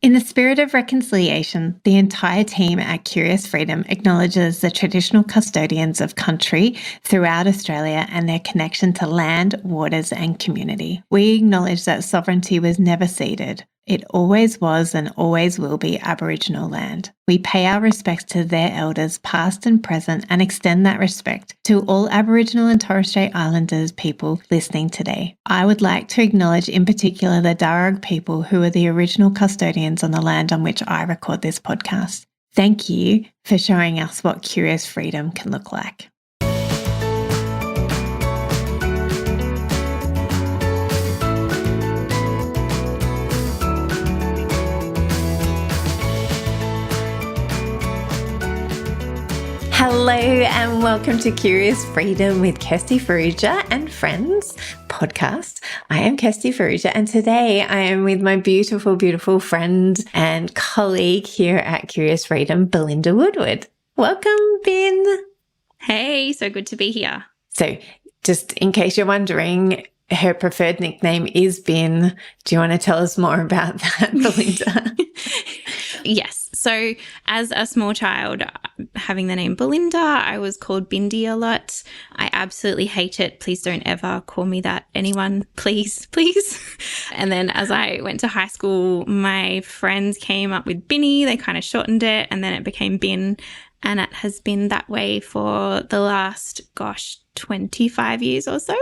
In the spirit of reconciliation, the entire team at Curious Freedom acknowledges the traditional custodians of country throughout Australia and their connection to land, waters, and community. We acknowledge that sovereignty was never ceded. It always was and always will be Aboriginal land. We pay our respects to their elders, past and present, and extend that respect to all Aboriginal and Torres Strait Islanders people listening today. I would like to acknowledge in particular the Darug people who are the original custodians on the land on which I record this podcast. Thank you for showing us what Curious Freedom can look like. Hello and welcome to Curious Freedom with Kirsty and Friends podcast. I am Kirsty and today I am with my beautiful, beautiful friend and colleague here at Curious Freedom, Belinda Woodward. Welcome, Ben. Hey, so good to be here. So just in case you're wondering, her preferred nickname is Ben. Do you want to tell us more about that, Belinda? Yes. So as a small child, having the name Belinda, I was called Bindi a lot. I absolutely hate it. Please don't ever call me that. Anyone, please, please. And then as I went to high school, my friends came up with Binny. They kind of shortened it and then it became Bin. And it has been that way for the last, 25 years or so.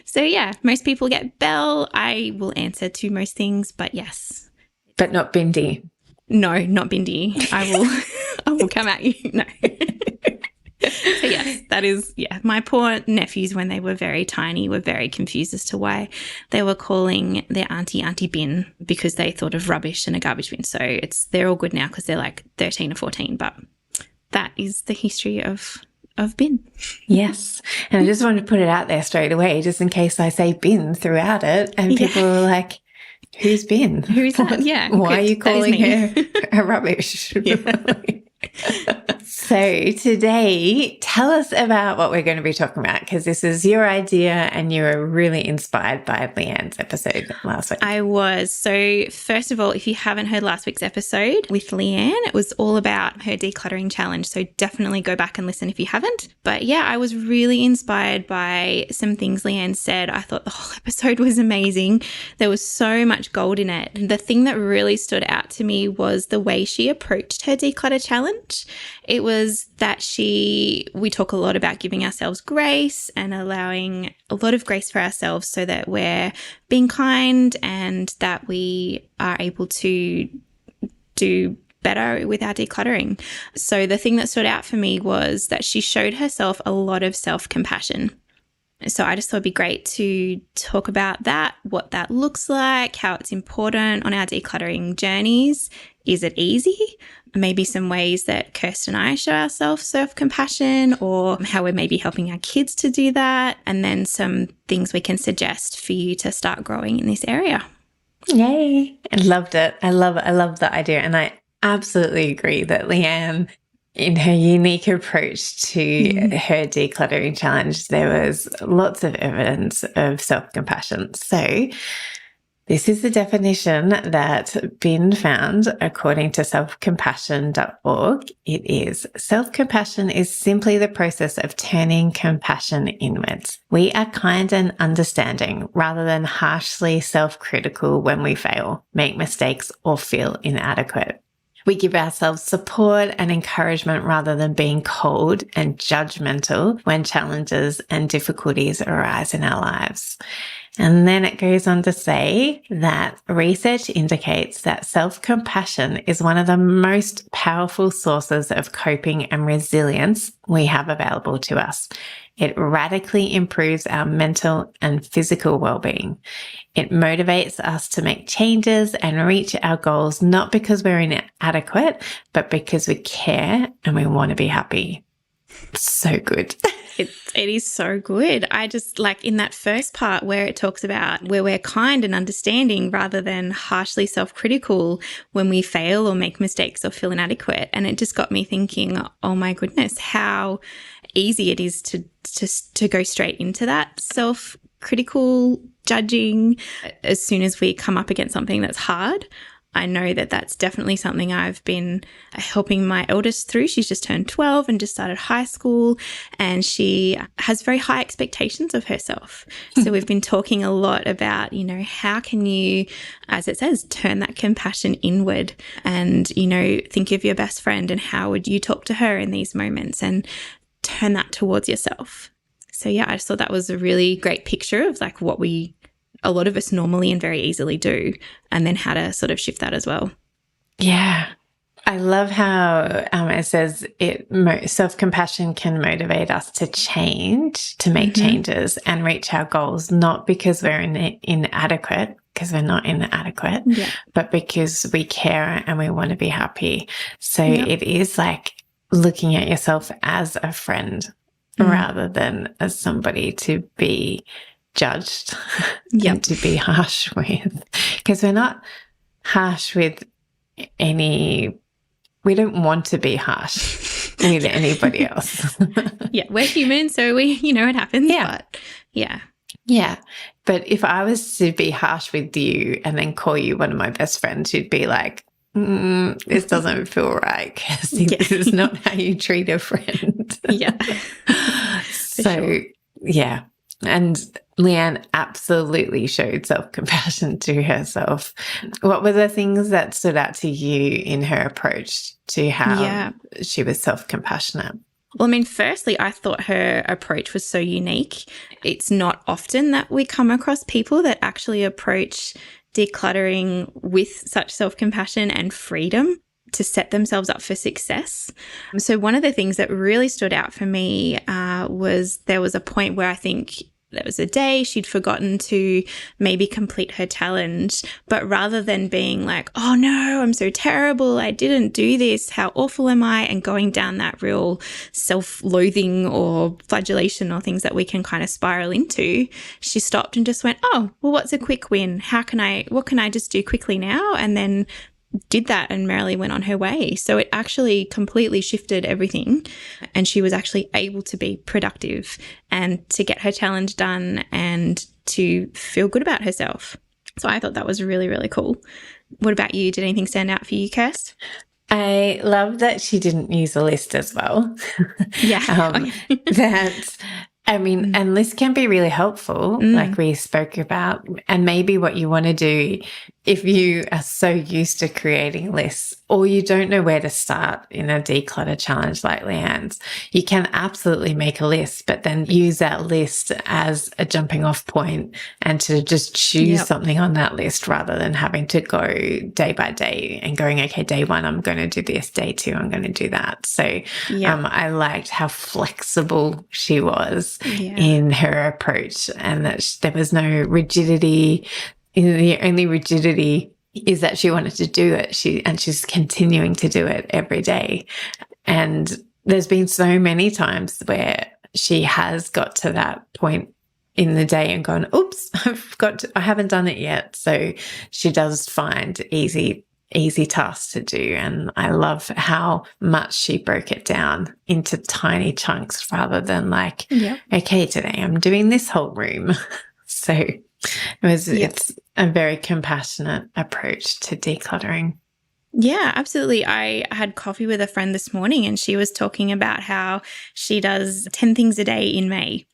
So yeah, most people get Belle. I will answer to most things, but yes. But not Bindi. No, not Bindi. I will come at you. No. So yes, that is, my poor nephews when they were very tiny were very confused as to why they were calling their auntie Bin because they thought of rubbish in a garbage bin. So they're all good now because they're like 13 or 14, but that is the history of Bin. Yes. And I just wanted to put it out there straight away, just in case I say Bin throughout it and people are like, who's Bin? Who's that? Yeah. Why are you calling her a rubbish? So today, tell us about what we're going to be talking about because this is your idea and you were really inspired by Leanne's episode last week. I was. So first of all, if you haven't heard last week's episode with Leanne, it was all about her decluttering challenge. So definitely go back and listen if you haven't. But yeah, I was really inspired by some things Leanne said. I thought the whole episode was amazing. There was so much gold in it. And the thing that really stood out to me was the way she approached her declutter challenge. It was that we talk a lot about giving ourselves grace and allowing a lot of grace for ourselves so that we're being kind and that we are able to do better with our decluttering. So the thing that stood out for me was that she showed herself a lot of self-compassion. So I just thought it'd be great to talk about that, what that looks like, how it's important on our decluttering journeys. Is it easy? Maybe some ways that Kirsten and I show ourselves self-compassion or how we're maybe helping our kids to do that. And then some things we can suggest for you to start growing in this area. Yay. I loved it. I love the idea. And I absolutely agree that Leanne, in her unique approach to her decluttering challenge, there was lots of evidence of self-compassion. So this is the definition that Bin found according to selfcompassion.org. It is, self-compassion is simply the process of turning compassion inwards. We are kind and understanding rather than harshly self-critical when we fail, make mistakes, or feel inadequate. We give ourselves support and encouragement rather than being cold and judgmental when challenges and difficulties arise in our lives. And then it goes on to say that research indicates that self-compassion is one of the most powerful sources of coping and resilience we have available to us. It radically improves our mental and physical well-being. It motivates us to make changes and reach our goals, not because we're inadequate, but because we care and we want to be happy. So good. It is so good. I just like in that first part where it talks about where we're kind and understanding rather than harshly self-critical when we fail or make mistakes or feel inadequate. And it just got me thinking, oh my goodness, how easy it is to go straight into that self-critical judging as soon as we come up against something that's hard. I know that that's definitely something I've been helping my eldest through. She's just turned 12 and just started high school, and she has very high expectations of herself. So we've been talking a lot about, you know, how can you, as it says, turn that compassion inward and, you know, think of your best friend and how would you talk to her in these moments and turn that towards yourself. So yeah, I just thought that was a really great picture of like what a lot of us normally and very easily do, and then how to sort of shift that as well. Yeah. I love how it says self-compassion can motivate us to change, to make changes and reach our goals, not because we're inadequate, because we're not inadequate, but because we care and we want to be happy. So it is like looking at yourself as a friend rather than as somebody to be judged and to be harsh with, because we're not harsh with we don't want to be harsh with anybody else. We're human, so it happens. But but if I was to be harsh with you and then call you one of my best friends, you'd be like, this doesn't feel right, Kirsty. This is not how you treat a friend. So and Leanne absolutely showed self-compassion to herself. What were the things that stood out to you in her approach to how she was self-compassionate? Well, I mean, firstly, I thought her approach was so unique. It's not often that we come across people that actually approach decluttering with such self-compassion and freedom to set themselves up for success. So one of the things that really stood out for me was there was a point where I think there was a day she'd forgotten to maybe complete her challenge, but rather than being like, oh no, I'm so terrible, I didn't do this, how awful am I, and going down that real self-loathing or flagellation or things that we can kind of spiral into, she stopped and just went, oh, well, what's a quick win? What can I just do quickly now? And then did that and merrily went on her way. So it actually completely shifted everything, and she was actually able to be productive and to get her challenge done and to feel good about herself. So I thought that was really, really cool. What about you? Did anything stand out for you, Kirst? I love that she didn't use a list as well. And lists can be really helpful, like we spoke about. And maybe what you want to do if you are so used to creating lists or you don't know where to start in a declutter challenge like Leanne's, you can absolutely make a list, but then use that list as a jumping off point and to just choose something on that list rather than having to go day by day and going, okay, day one, I'm going to do this, day two, I'm going to do that. So I liked how flexible she was in her approach, and that there was no rigidity. The only rigidity is that she wanted to do it. She's continuing to do it every day. And there's been so many times where she has got to that point in the day and gone, oops, I haven't done it yet. So she does find easy tasks to do. And I love how much she broke it down into tiny chunks rather than like, okay, today I'm doing this whole room. So it's a very compassionate approach to decluttering. Yeah, absolutely. I had coffee with a friend this morning and she was talking about how she does 10 things a day in May.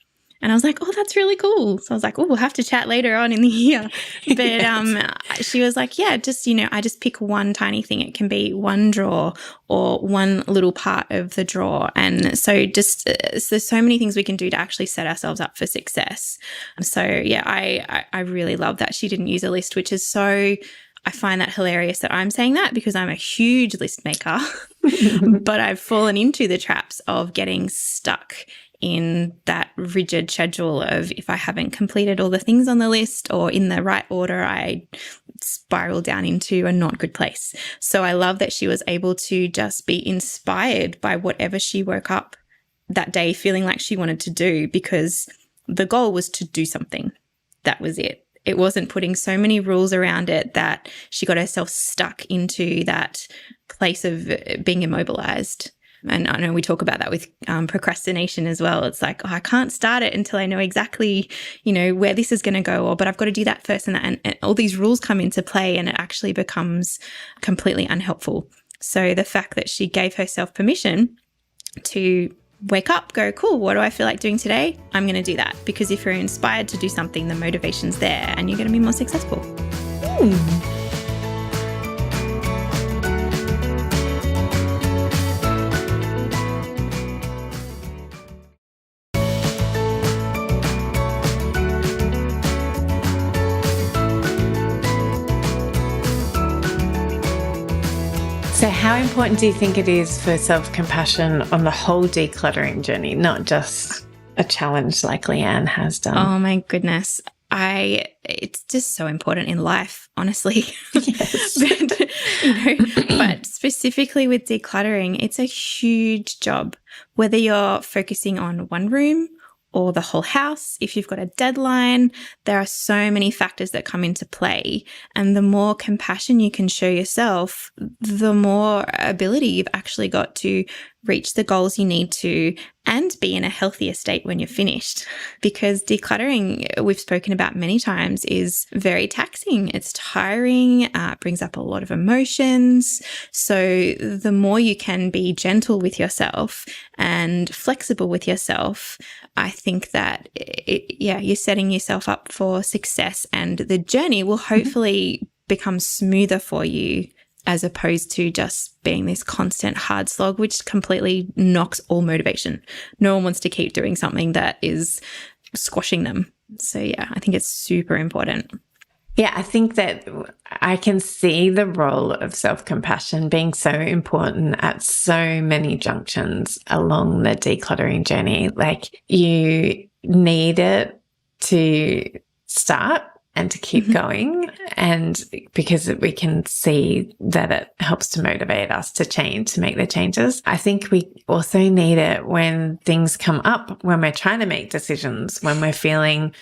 And I was like, oh, that's really cool. So I was like, oh, we'll have to chat later on in the year. But she was like, yeah, just, I just pick one tiny thing. It can be one drawer or one little part of the drawer. And so just there's so many things we can do to actually set ourselves up for success. So, yeah, I really love that she didn't use a list, which is so – I find that hilarious that I'm saying that because I'm a huge list maker, but I've fallen into the traps of getting stuck in that rigid schedule of if I haven't completed all the things on the list or in the right order, I spiral down into a not good place. So I love that she was able to just be inspired by whatever she woke up that day feeling like she wanted to do, because the goal was to do something. That was it. It wasn't putting so many rules around it that she got herself stuck into that place of being immobilized. And I know we talk about that with procrastination as well. It's like, oh, I can't start it until I know exactly, where this is going to go, but I've got to do that first and that. And all these rules come into play, and it actually becomes completely unhelpful. So the fact that she gave herself permission to wake up, go, cool, what do I feel like doing today? I'm going to do that. Because if you're inspired to do something, the motivation's there and you're going to be more successful. So how important do you think it is for self-compassion on the whole decluttering journey, not just a challenge like Leanne has done? Oh my goodness. It's just so important in life, honestly. Yes. But specifically with decluttering, it's a huge job, whether you're focusing on one room or the whole house. If you've got a deadline, there are so many factors that come into play. And the more compassion you can show yourself, the more ability you've actually got to reach the goals you need to and be in a healthier state when you're finished. Because decluttering, we've spoken about many times, is very taxing. It's tiring, brings up a lot of emotions. So the more you can be gentle with yourself and flexible with yourself, I think that, you're setting yourself up for success, and the journey will hopefully become smoother for you, as opposed to just being this constant hard slog, which completely knocks all motivation. No one wants to keep doing something that is squashing them. So yeah, I think it's super important. Yeah, I think that I can see the role of self-compassion being so important at so many junctions along the decluttering journey. Like, you need it to start and to keep going. And because we can see that it helps to motivate us to change, to make the changes. I think we also need it when things come up, when we're trying to make decisions, when we're feeling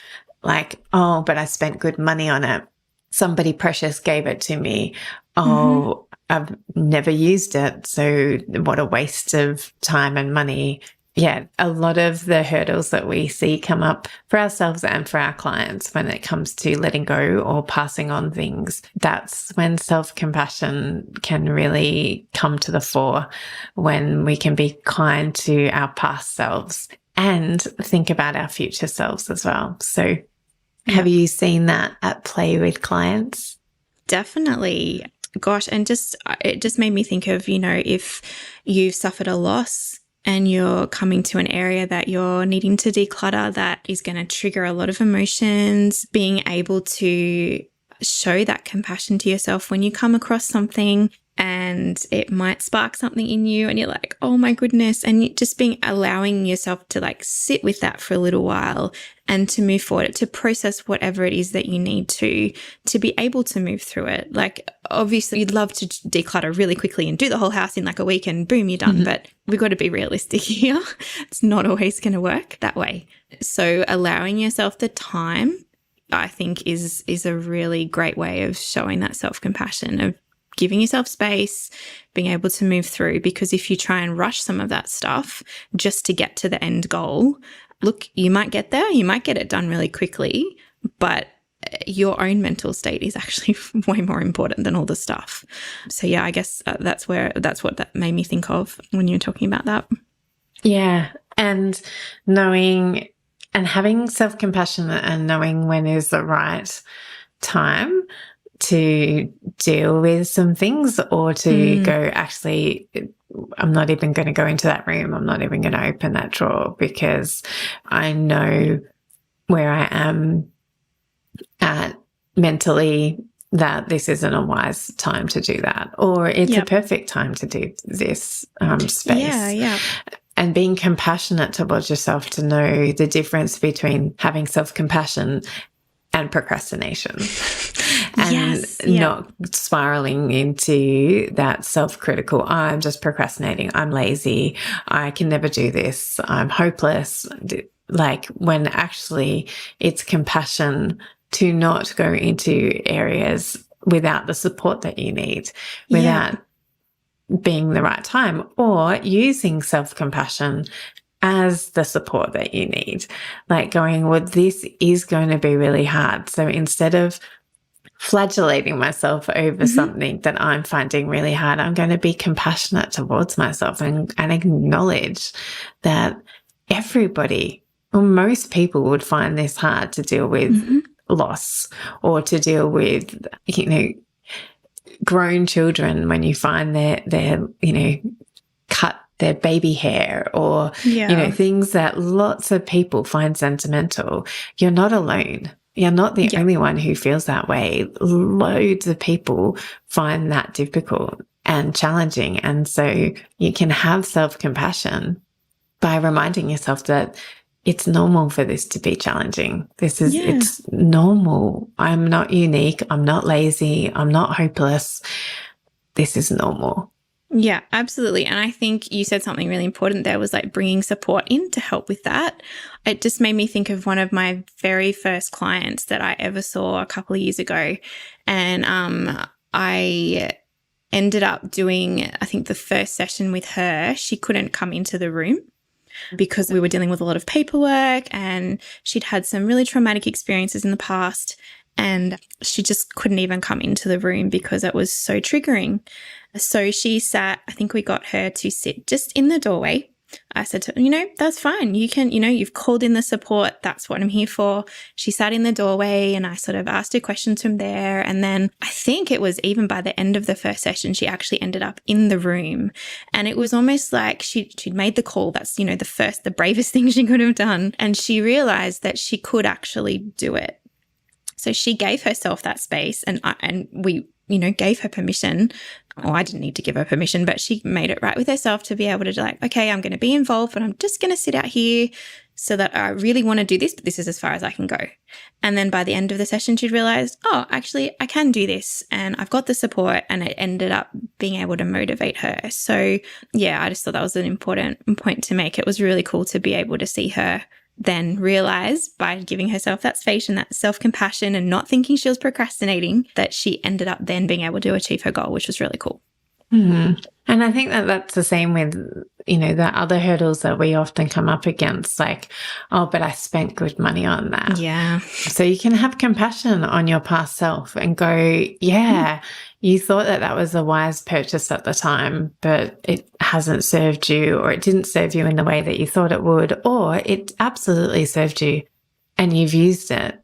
like, oh, but I spent good money on it. Somebody precious gave it to me. Oh, I've never used it. So what a waste of time and money. Yeah, a lot of the hurdles that we see come up for ourselves and for our clients when it comes to letting go or passing on things. That's when self-compassion can really come to the fore, when we can be kind to our past selves and think about our future selves as well. So have you seen that at play with clients? Definitely. Gosh, and it just made me think of, if you've suffered a loss and you're coming to an area that you're needing to declutter, that is going to trigger a lot of emotions, being able to show that compassion to yourself when you come across something and it might spark something in you and you're like, oh my goodness. And just allowing yourself to sit with that for a little while and to move forward, to process whatever it is that you need to be able to move through it. Like, obviously you'd love to declutter really quickly and do the whole house in a week and boom, you're done. But we've got to be realistic here. It's not always going to work that way. So allowing yourself the time, I think, is a really great way of showing that self-compassion, of giving yourself space, being able to move through. Because if you try and rush some of that stuff just to get to the end goal, look, you might get there, you might get it done really quickly, but your own mental state is actually way more important than all the stuff. So yeah, I guess that's what that made me think of when you were talking about that. Yeah. And knowing and having self-compassion and knowing when is the right time to deal with some things, or to go, actually, I'm not even going to go into that room. I'm not even going to open that drawer because I know where I am at mentally, that this isn't a wise time to do that, or it's a perfect time to do this space. Yeah. And being compassionate towards yourself, to know the difference between having self-compassion and procrastination, and not spiraling into that self-critical, I'm just procrastinating, I'm lazy, I can never do this, I'm hopeless. Like, when actually it's compassion to not go into areas without the support that you need, without being the right time, or using self-compassion as the support that you need. Like going, well, this is going to be really hard. So instead of flagellating myself over something that I'm finding really hard, I'm going to be compassionate towards myself and acknowledge that everybody, or most people, would find this hard to deal with loss, or to deal with, you know, grown children when you find their you know, cut their baby hair, or, you know, things that lots of people find sentimental. You're not alone. You're not the only one who feels that way. Loads of people find that difficult and challenging. And so you can have self-compassion by reminding yourself that it's normal for this to be challenging. It's normal. I'm not unique. I'm not lazy. I'm not hopeless. This is normal. Yeah, absolutely. And I think you said something really important there, was like bringing support in to help with that. It just made me think of one of my very first clients that I ever saw a couple of years ago. And I ended up doing, I think, the first session with her. She couldn't come into the room because we were dealing with a lot of paperwork, and she'd had some really traumatic experiences in the past, and she just couldn't even come into the room because it was so triggering. So she sat, I think we got her to sit just in the doorway. I said to her, you know, that's fine. You can, you know, you've called in the support. That's what I'm here for. She sat in the doorway, and I sort of asked her questions from there. And then I think it was even by the end of the first session, she actually ended up in the room. And it was almost like she'd made the call. That's, you know, the bravest thing she could have done. And she realized that she could actually do it. So she gave herself that space, and we, you know, gave her permission. Oh, I didn't need to give her permission, but she made it right with herself to be able to like, okay, I'm going to be involved, but I'm just going to sit out here so that I really want to do this, but this is as far as I can go. And then by the end of the session, she'd realized, oh, actually, I can do this, and I've got the support, and it ended up being able to motivate her. So yeah, I just thought that was an important point to make. It was really cool to be able to see her then realize, by giving herself that space and that self-compassion and not thinking she was procrastinating, that she ended up then being able to achieve her goal, which was really cool. Mm-hmm. And I think that that's the same with, you know, the other hurdles that we often come up against, like, oh, but I spent good money on that. Yeah. So you can have compassion on your past self and go, yeah, you thought that that was a wise purchase at the time, but it hasn't served you, or it didn't serve you in the way that you thought it would, or it absolutely served you and you've used it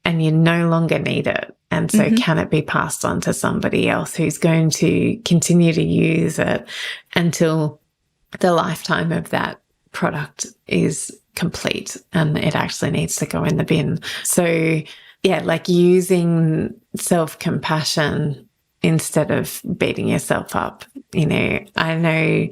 and you no longer need it. And so can it be passed on to somebody else who's going to continue to use it until the lifetime of that product is complete and it actually needs to go in the bin? So yeah, like using self-compassion instead of beating yourself up. You know, I know,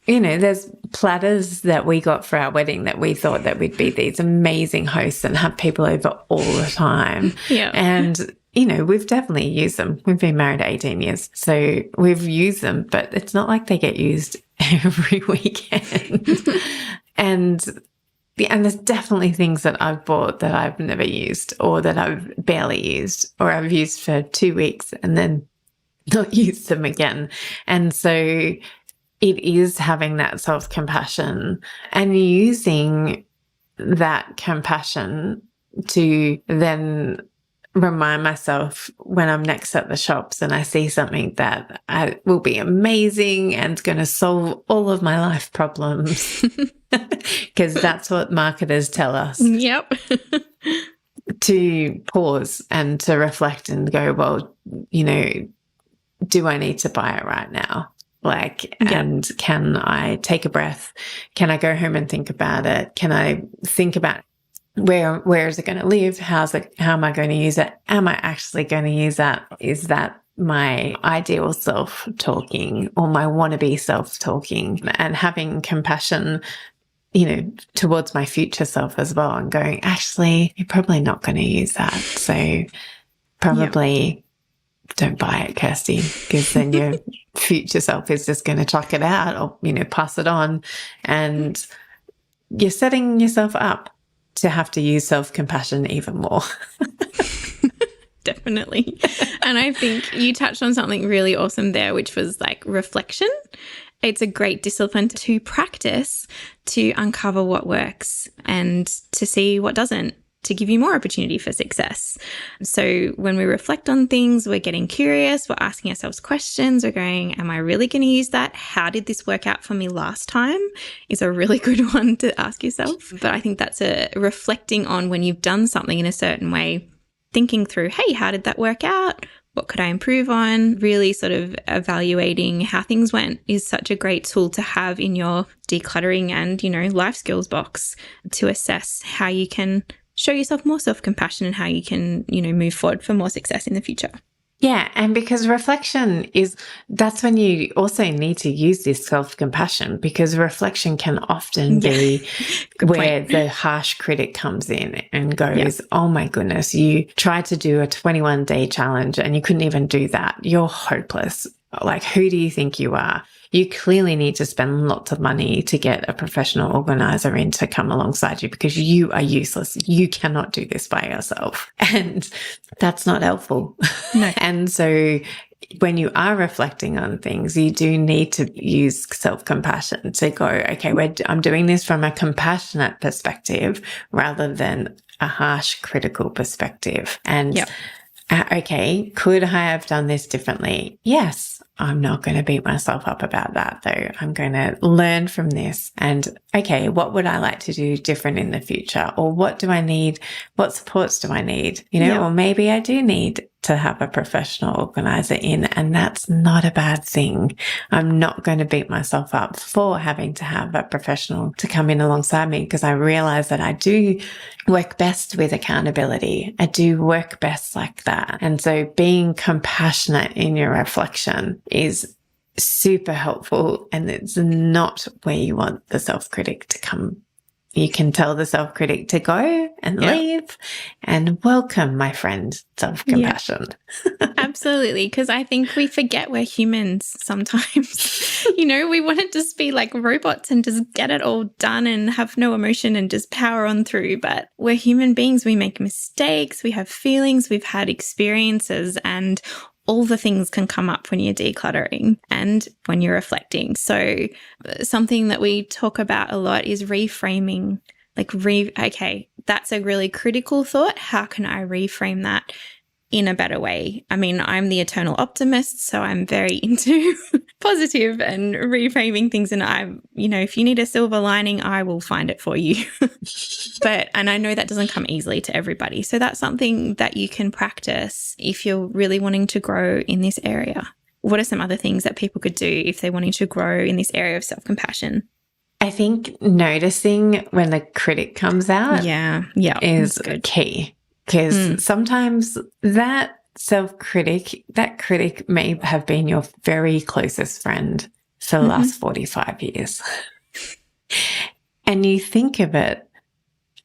you know, there's platters that we got for our wedding that we thought that we'd be these amazing hosts and have people over all the time. Yeah. And, you know, we've definitely used them. We've been married 18 years, so we've used them, but it's not like they get used every weekend. And there's definitely things that I've bought that I've never used, or that I've barely used, or I've used for 2 weeks and then not used them again. And so it is having that self-compassion and using that compassion to then remind myself when I'm next at the shops and I see something that will be amazing and going to solve all of my life problems, because that's what marketers tell us. Yep. To pause and to reflect and go, well, you know, do I need to buy it right now? Like, and can I take a breath? Can I go home and think about it? Can I think about where is it going to live? How am I going to use it? Am I actually going to use that? Is that my ideal self talking or my wannabe self talking? And having compassion, you know, towards my future self as well, and going, actually, you're probably not going to use that. So probably don't buy it, Kirsty, because then your future self is just going to chuck it out or, you know, pass it on. And you're setting yourself up to have to use self-compassion even more. Definitely. And I think you touched on something really awesome there, which was like reflection. It's a great discipline to practice, to uncover what works and to see what doesn't, to give you more opportunity for success. So when we reflect on things, we're getting curious, we're asking ourselves questions, we're going, am I really going to use that? How did this work out for me last time? Is a really good one to ask yourself. But I think that's a reflecting on when you've done something in a certain way, thinking through, hey, how did that work out? What could I improve on? Really sort of evaluating how things went is such a great tool to have in your decluttering and, life skills box to assess how you can show yourself more self-compassion and how you can, move forward for more success in the future. Yeah. And because reflection that's when you also need to use this self-compassion, because reflection can often be where the harsh critic comes in and goes, oh my goodness, you tried to do a 21-day challenge and you couldn't even do that. You're hopeless. Like, who do you think you are? You clearly need to spend lots of money to get a professional organizer in to come alongside you because you are useless. You cannot do this by yourself. And that's not helpful. No. And so when you are reflecting on things, you do need to use self-compassion to go, okay, I'm doing this from a compassionate perspective rather than a harsh critical perspective. And okay, could I have done this differently? Yes. I'm not going to beat myself up about that though. I'm going to learn from this and, okay, what would I like to do different in the future? Or what do I need? What supports do I need? Or maybe I do need to have a professional organizer in, and that's not a bad thing. I'm not going to beat myself up for having to have a professional to come in alongside me, because I realize that I do work best with accountability. I do work best like that. And so being compassionate in your reflection is super helpful, and it's not where you want the self-critic to come. You can tell the self-critic to go and leave, and welcome, my friend, self-compassion. Absolutely, because I think we forget we're humans sometimes. We want to just be like robots and just get it all done and have no emotion and just power on through. But we're human beings. We make mistakes. We have feelings. We've had experiences, and all the things can come up when you're decluttering and when you're reflecting. So something that we talk about a lot is reframing. Okay, that's a really critical thought. How can I reframe that in a better way? I mean, I'm the eternal optimist, so I'm very into positive and reframing things. And if you need a silver lining, I will find it for you. And I know that doesn't come easily to everybody. So that's something that you can practice if you're really wanting to grow in this area. What are some other things that people could do if they're wanting to grow in this area of self-compassion? I think noticing when the critic comes out is key, because sometimes that critic may have been your very closest friend for the last 45 years. And you think of it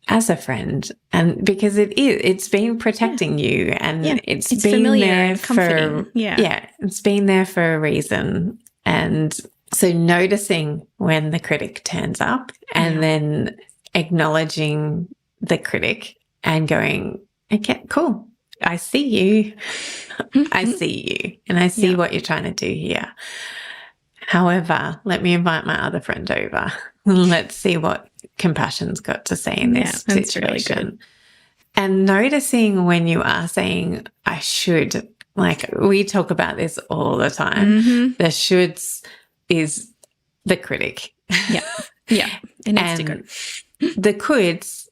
as a friend, and because it's been protecting you, and it's been familiar there and comforting. It's been there for a reason. And so noticing when the critic turns up and then acknowledging the critic and going, okay, cool. I see you. I see you. And I see what you're trying to do here. However, let me invite my other friend over. Let's see what compassion's got to say in this situation. Really good. And noticing when you are saying, I should, like we talk about this all the time. The shoulds is the critic. It needs to go. The coulds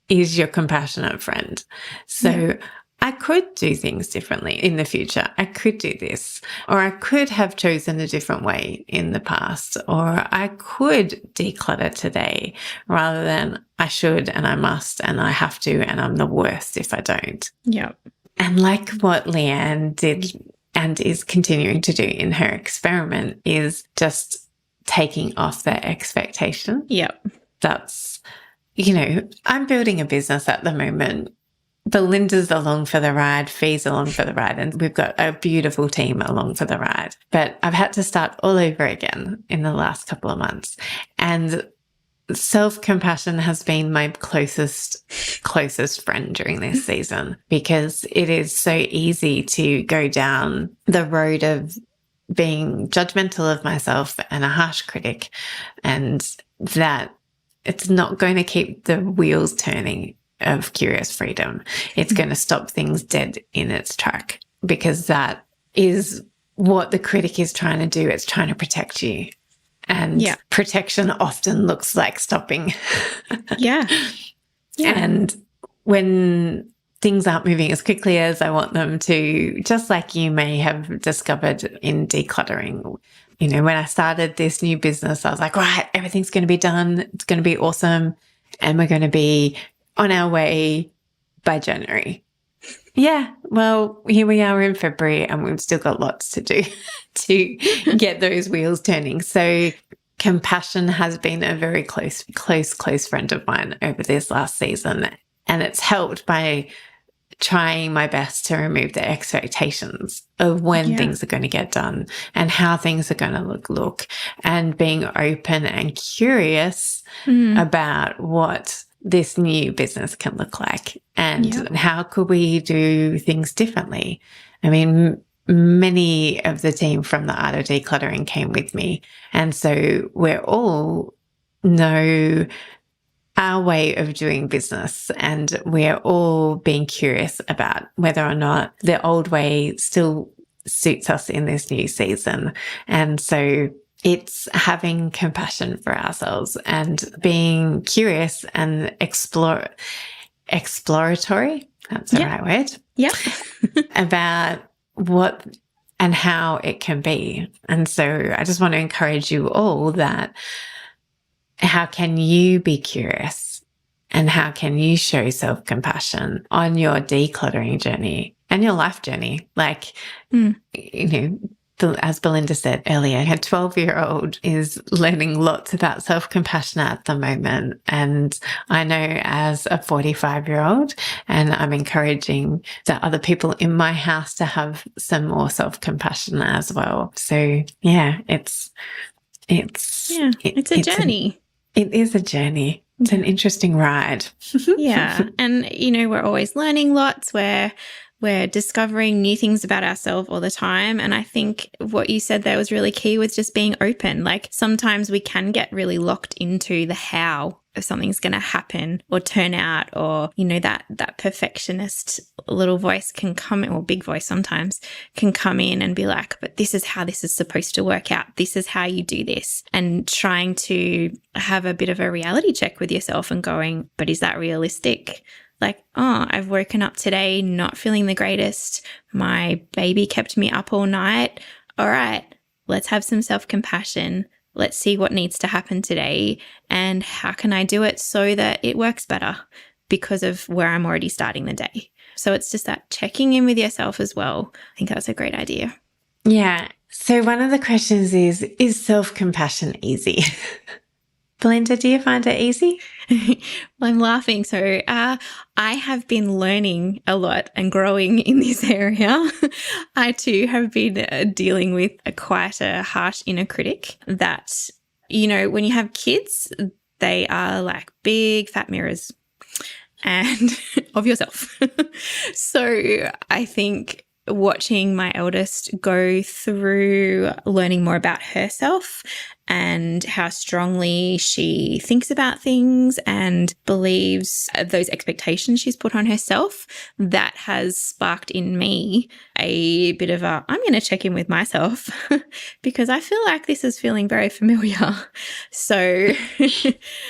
is your compassionate friend. So I could do things differently in the future. I could do this, or I could have chosen a different way in the past, or I could declutter today rather than I should and I must and I have to and I'm the worst if I don't. And like what Leanne did and is continuing to do in her experiment is just taking off that expectation. That's, I'm building a business at the moment. Belinda's along for the ride, Fee's along for the ride, and we've got a beautiful team along for the ride. But I've had to start all over again in the last couple of months. And self-compassion has been my closest friend during this season, because it is so easy to go down the road of being judgmental of myself and a harsh critic, and that it's not going to keep the wheels turning of curious freedom. It's going to stop things dead in its track, because that is what the critic is trying to do. It's trying to protect you. And protection often looks like stopping. Yeah. And when things aren't moving as quickly as I want them to, just like you may have discovered in decluttering, you know, when I started this new business, I was like, right, everything's going to be done. It's going to be awesome. And we're going to be on our way by January. Yeah, well, here we are in February and we've still got lots to do to get those wheels turning. So compassion has been a very close friend of mine over this last season. And it's helped by trying my best to remove the expectations of when things are going to get done and how things are going to look, and being open and curious about what this new business can look like, and how could we do things differently. I mean, many of the team from the Art of Decluttering came with me, and so we're all know our way of doing business, and we're all being curious about whether or not the old way still suits us in this new season. And so it's having compassion for ourselves and being curious and exploratory, that's the right word, about what and how it can be. And so I just want to encourage you all that how can you be curious, and how can you show self-compassion on your decluttering journey and your life journey? Like, you know, as Belinda said earlier, her 12-year-old is learning lots about self-compassion at the moment. And I know as a 45-year-old, and I'm encouraging the other people in my house to have some more self-compassion as well. So yeah, it's a journey. It is a journey. It's an interesting ride. Yeah. And, you know, we're always learning lots. We're discovering new things about ourselves all the time. And I think what you said there was really key, with just being open. Like, sometimes we can get really locked into the how if something's going to happen or turn out, or, you know, that perfectionist little voice can come in, or big voice sometimes can come in and be like, but this is how this is supposed to work out. This is how you do this. And trying to have a bit of a reality check with yourself and going, but is that realistic? Like, oh, I've woken up today not feeling the greatest. My baby kept me up all night. All right, let's have some self-compassion. Let's see what needs to happen today, and how can I do it so that it works better because of where I'm already starting the day. So it's just that checking in with yourself as well. I think that's a great idea. Yeah. So one of the questions is self-compassion easy? Belinda, do you find it easy? Well, I'm laughing. So I have been learning a lot and growing in this area. I too have been dealing with quite a harsh inner critic that, you know, when you have kids, they are like big fat mirrors and of yourself. So I think watching my eldest go through learning more about herself and how strongly she thinks about things and believes those expectations she's put on herself, that has sparked in me a bit of a, I'm going to check in with myself because I feel like this is feeling very familiar. So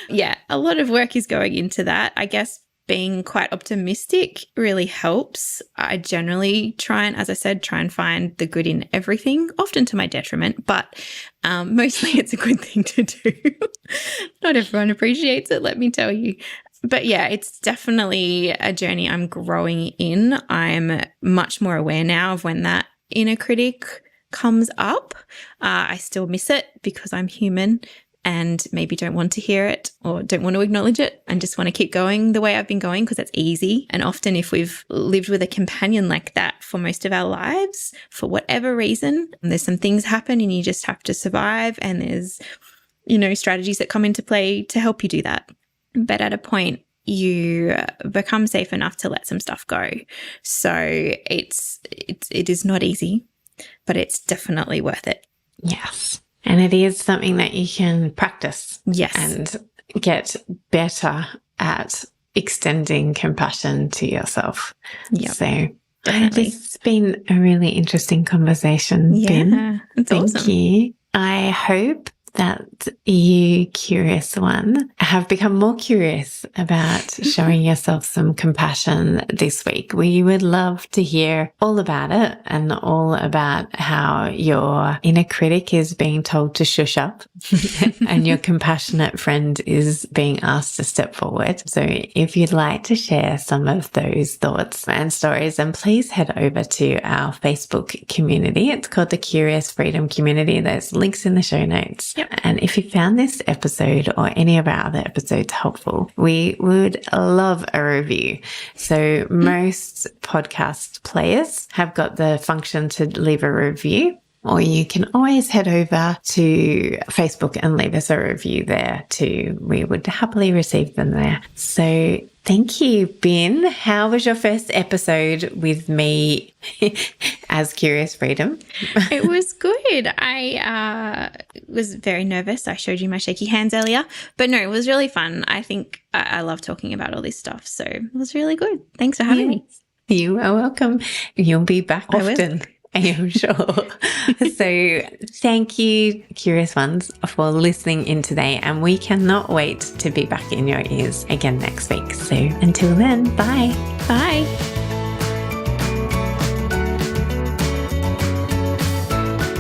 yeah, a lot of work is going into that. I guess being quite optimistic really helps. I generally try and, as I said, try and find the good in everything, often to my detriment, but mostly it's a good thing to do. Not everyone appreciates it, let me tell you. But yeah, it's definitely a journey I'm growing in. I'm much more aware now of when that inner critic comes up. I still miss it because I'm human and maybe don't want to hear it or don't want to acknowledge it and just want to keep going the way I've been going because that's easy. And often if we've lived with a companion like that for most of our lives, for whatever reason, and there's some things happen and you just have to survive, and there's strategies that come into play to help you do that. But at a point, you become safe enough to let some stuff go. So it is not easy, but it's definitely worth it. Yes. And it is something that you can practice. Yes. And get better at extending compassion to yourself. Yep. So definitely. This has been a really interesting conversation, Ben. It's Thank awesome. you. I hope that you, curious one, have become more curious about showing yourself some compassion this week. We would love to hear all about it and all about how your inner critic is being told to shush up and your compassionate friend is being asked to step forward. So if you'd like to share some of those thoughts and stories, then please head over to our Facebook community. It's called the Curious Freedom Community. There's links in the show notes. Yep. And if you found this episode or any of our other episodes helpful, we would love a review. So most podcast players have got the function to leave a review, or you can always head over to Facebook and leave us a review there too. We would happily receive them there. So thank you, Ben. How was your first episode with me as Curious Freedom? It was good. I was very nervous. I showed you my shaky hands earlier, but no, it was really fun. I think I love talking about all this stuff. So it was really good. Thanks for having me. You are welcome. You'll be back often. I am sure. So thank you, curious ones, for listening in today. And we cannot wait to be back in your ears again next week. So until then, bye. Bye.